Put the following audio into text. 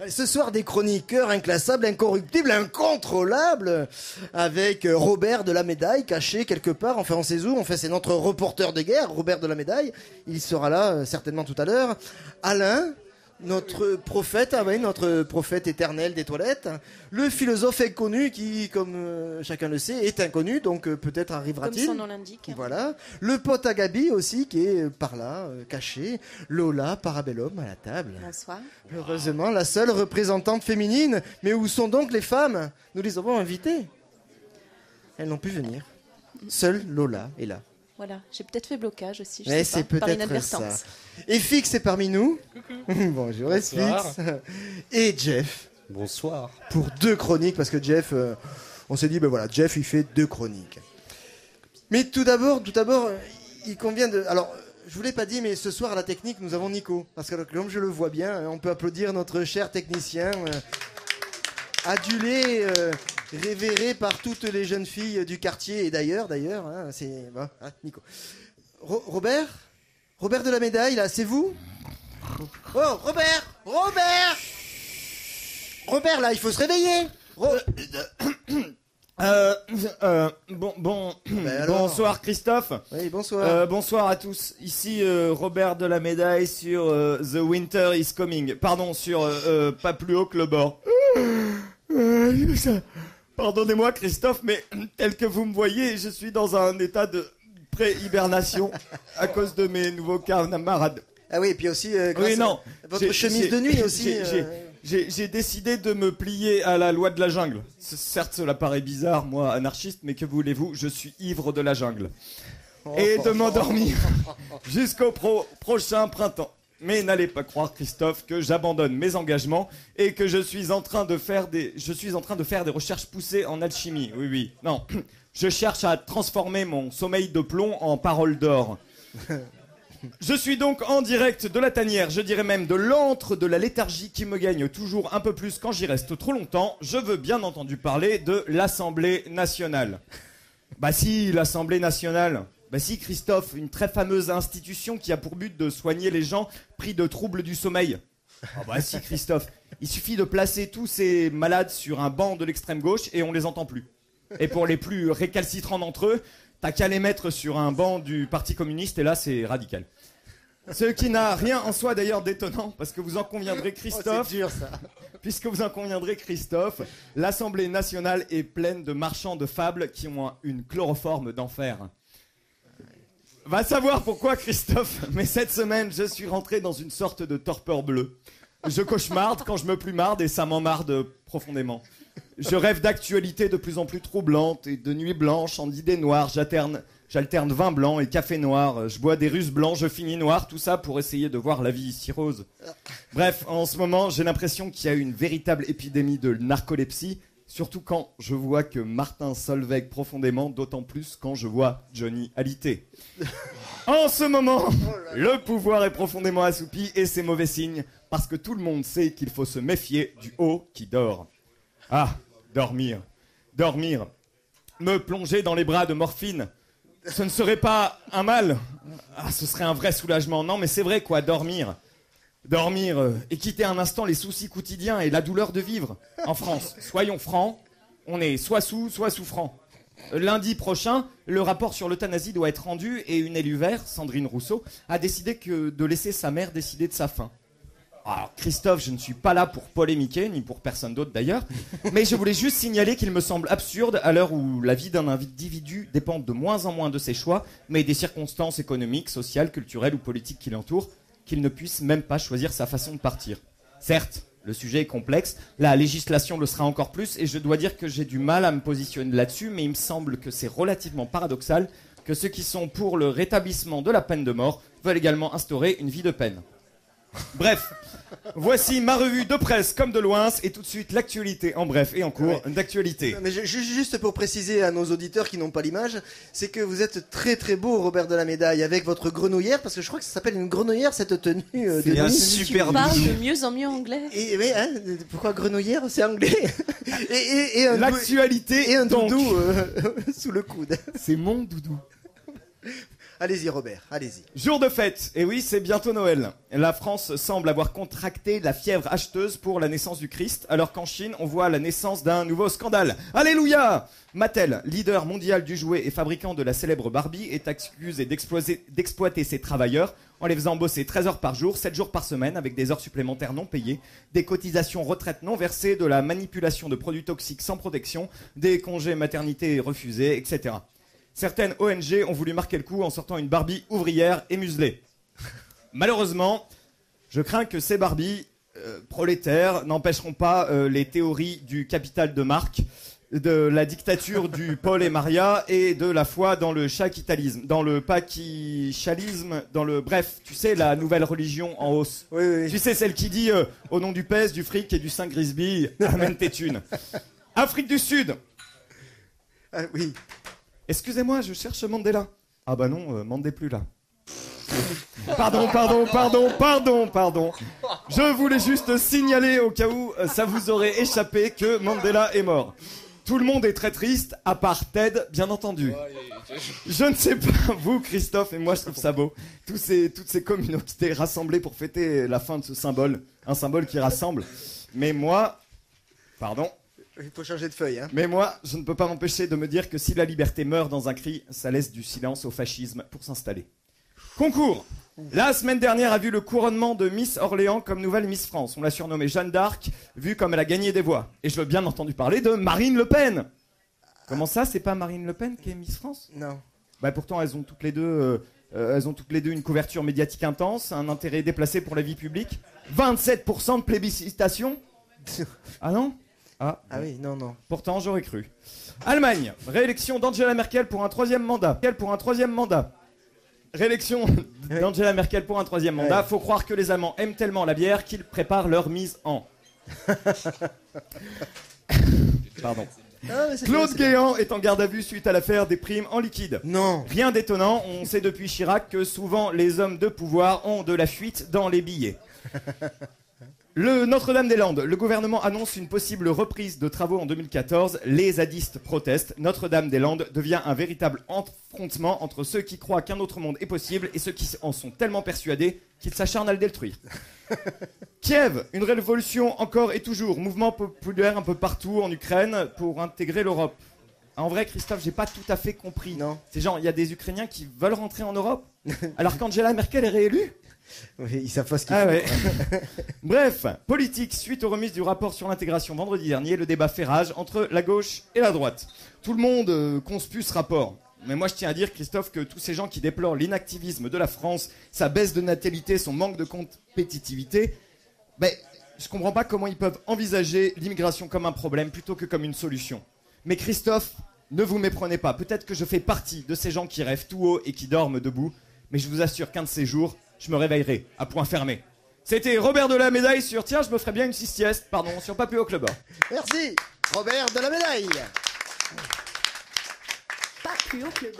Ce soir, des chroniqueurs inclassables, incorruptibles, incontrôlables, avec Robert de la Médaille, caché quelque part, enfin on sait où, enfin c'est notre reporter de guerre, Robert de la Médaille, il sera là certainement tout à l'heure. Alain, notre prophète, notre prophète éternel des toilettes, le philosophe inconnu qui, comme chacun le sait, est inconnu, donc peut-être arrivera-t-il. Comme son nom l'indique. Voilà. Le pote à Gabi aussi, qui est par là, caché. Lola, Parabellum, à la table. Bonsoir. Heureusement, la seule représentante féminine. Mais où sont donc les femmes? Nous les avons invitées. Elles n'ont pu venir. Seule Lola est là. Voilà, j'ai peut-être fait blocage aussi, je Mais sais pas, par peut-être inadvertance. ça. Et Fix est parmi nous. Bonjour, Fix. Et Jeff. Bonsoir. Pour 2 chroniques, parce que Jeff, on s'est dit, ben voilà, Jeff, il fait 2 chroniques. Mais tout d'abord, il convient de... Alors, je vous l'ai pas dit, mais ce soir, à la technique, nous avons Nico. Parce que comme je le vois bien, on peut applaudir notre cher technicien, adulé, révéré par toutes les jeunes filles du quartier et d'ailleurs, hein, c'est... Bon, hein, Nico. Robert de la Médaille, là, c'est vous? Oh, Robert, là, il faut se réveiller. Bonsoir Christophe. Oui, bonsoir. Bonsoir à tous. Ici Robert de la Médaille sur The Winter is Coming. Pardon, sur Pas plus haut que le bord. Pardonnez-moi Christophe, mais tel que vous me voyez, je suis dans un état de pré-hibernation à cause de mes nouveaux camarades. Ah oui, et puis aussi, votre chemise de nuit aussi. J'ai décidé de me plier à la loi de la jungle. Certes, cela paraît bizarre, moi, anarchiste, mais que voulez-vous, je suis ivre de la jungle. Et de m'endormir jusqu'au prochain printemps. Mais n'allez pas croire, Christophe, que j'abandonne mes engagements et que je suis en train de faire des recherches poussées en alchimie. Oui, non. Je cherche à transformer mon sommeil de plomb en parole d'or. Je suis donc en direct de la tanière, je dirais même de l'antre de la léthargie qui me gagne toujours un peu plus quand j'y reste trop longtemps. Je veux bien entendu parler de l'Assemblée nationale. Bah si, l'Assemblée nationale. Bah si, Christophe, une très fameuse institution qui a pour but de soigner les gens pris de troubles du sommeil. Ah bah si, Christophe, il suffit de placer tous ces malades sur un banc de l'extrême gauche et on les entend plus. Et pour les plus récalcitrants d'entre eux, t'as qu'à les mettre sur un banc du Parti communiste et là c'est radical. Ce qui n'a rien en soi d'ailleurs d'étonnant, parce que vous en conviendrez Christophe, c'est dur, ça. Puisque vous en conviendrez Christophe, l'Assemblée nationale est pleine de marchands de fables qui ont une chloroforme d'enfer. Va savoir pourquoi Christophe, mais cette semaine je suis rentré dans une sorte de torpeur bleue. Je cauchemarde quand je me plumarde et ça m'emmarde profondément. Je rêve d'actualités de plus en plus troublantes et de nuits blanches en idées noires. J'alterne vin blanc et café noir. Je bois des Russes blancs, je finis noir. Tout ça pour essayer de voir la vie ici rose. Bref, en ce moment, j'ai l'impression qu'il y a une véritable épidémie de narcolepsie. Surtout quand je vois que Martin Solveig profondément, d'autant plus quand je vois Johnny alité. En ce moment, le pouvoir est profondément assoupi et c'est mauvais signe parce que tout le monde sait qu'il faut se méfier du haut qui dort. Ah, dormir. Me plonger dans les bras de morphine. Ce ne serait pas un mal. Ah, ce serait un vrai soulagement. Non, mais c'est vrai quoi, dormir et quitter un instant les soucis quotidiens et la douleur de vivre. En France, soyons francs, on est soit sous, soit souffrant. Lundi prochain, le rapport sur l'euthanasie doit être rendu et une élue verte, Sandrine Rousseau, a décidé de laisser sa mère décider de sa fin. Alors Christophe, je ne suis pas là pour polémiquer, ni pour personne d'autre d'ailleurs, mais je voulais juste signaler qu'il me semble absurde, à l'heure où la vie d'un individu dépend de moins en moins de ses choix, mais des circonstances économiques, sociales, culturelles ou politiques qui l'entourent, qu'il ne puisse même pas choisir sa façon de partir. Certes, le sujet est complexe, la législation le sera encore plus, et je dois dire que j'ai du mal à me positionner là-dessus, mais il me semble que c'est relativement paradoxal que ceux qui sont pour le rétablissement de la peine de mort veulent également instaurer une vie de peine. Bref, voici ma revue de presse comme de loin et tout de suite l'actualité en bref et en cours d'actualité. Mais juste pour préciser à nos auditeurs qui n'ont pas l'image, c'est que vous êtes très très beau Robert de la Médaille avec votre grenouillère, parce que je crois que ça s'appelle une grenouillère cette tenue de C'est un nuit. super Tu parles de mieux en mieux anglais. Et oui, hein, pourquoi grenouillère, c'est anglais. et un L'actualité et un donc. doudou sous le coude. C'est mon doudou. Allez-y, Robert, allez-y. Jour de fête, et oui, c'est bientôt Noël. La France semble avoir contracté la fièvre acheteuse pour la naissance du Christ, alors qu'en Chine, on voit la naissance d'un nouveau scandale. Alléluia! Mattel, leader mondial du jouet et fabricant de la célèbre Barbie, est accusé d'exploiter ses travailleurs en les faisant bosser 13 heures par jour, 7 jours par semaine, avec des heures supplémentaires non payées, des cotisations retraite non versées, de la manipulation de produits toxiques sans protection, des congés maternité refusés, etc. Certaines ONG ont voulu marquer le coup en sortant une Barbie ouvrière et muselée. Malheureusement, je crains que ces Barbies prolétaires n'empêcheront pas les théories du capital de Marx, de la dictature du Paul et Maria et de la foi dans le chakitalisme, dans le paquichalisme, dans le... Bref, tu sais, la nouvelle religion en hausse. Oui, oui. Tu sais, celle qui dit au nom du pèse, du fric et du Saint Grisby, amène tes thunes. Afrique du Sud. Ah, oui. Excusez-moi, je cherche Mandela. Ah bah non, Mandé plus là. Pardon. Je voulais juste signaler au cas où ça vous aurait échappé que Mandela est mort. Tout le monde est très triste, à part Ted, bien entendu. Je ne sais pas, vous, Christophe, et moi, je trouve ça beau. Toutes ces communautés rassemblées pour fêter la fin de ce symbole. Un symbole qui rassemble. Mais moi... Pardon. Il faut changer de feuille, hein. Mais moi, je ne peux pas m'empêcher de me dire que si la liberté meurt dans un cri, ça laisse du silence au fascisme pour s'installer. Concours. La semaine dernière a vu le couronnement de Miss Orléans comme nouvelle Miss France. On l'a surnommée Jeanne d'Arc, vu comme elle a gagné des voix. Et je veux bien entendu parler de Marine Le Pen. Comment ça, c'est pas Marine Le Pen qui est Miss France ? Non. Bah pourtant, elles ont toutes les deux une couverture médiatique intense, un intérêt déplacé pour la vie publique. 27% de plébiscitation. Ah non ? Ah oui, non. Pourtant, j'aurais cru. Allemagne, réélection d'Angela Merkel pour un troisième mandat. Réélection d'Angela Merkel pour un troisième mandat. Faut croire que les Allemands aiment tellement la bière qu'ils préparent leur mise en. Pardon. Claude Guéant est en garde à vue suite à l'affaire des primes en liquide. Non. Rien d'étonnant, on sait depuis Chirac que souvent les hommes de pouvoir ont de la fuite dans les billets. Le Notre-Dame-des-Landes, le gouvernement annonce une possible reprise de travaux en 2014. Les zadistes protestent. Notre-Dame-des-Landes devient un véritable affrontement entre ceux qui croient qu'un autre monde est possible et ceux qui en sont tellement persuadés qu'ils s'acharnent à le détruire. Kiev, une révolution encore et toujours. Mouvement populaire un peu partout en Ukraine pour intégrer l'Europe. En vrai, Christophe, j'ai pas tout à fait compris. Non. C'est genre, il y a des Ukrainiens qui veulent rentrer en Europe alors qu'Angela Merkel est réélue. Oui, ils savent pas ce qu'ils font. Ouais. Bref, politique, suite aux remises du rapport sur l'intégration vendredi dernier, le débat fait rage entre la gauche et la droite. Tout le monde conspue ce rapport. Mais moi je tiens à dire, Christophe, que tous ces gens qui déplorent l'inactivisme de la France, sa baisse de natalité, son manque de compétitivité, je comprends pas comment ils peuvent envisager l'immigration comme un problème plutôt que comme une solution. Mais Christophe, ne vous méprenez pas, peut-être que je fais partie de ces gens qui rêvent tout haut et qui dorment debout, mais je vous assure qu'un de ces jours, je me réveillerai à point fermé. C'était Robert de la Médaille sur Tiens, je me ferais bien une sieste, sur Papillon Club. Merci, Robert de la Médaille. Papillon Club.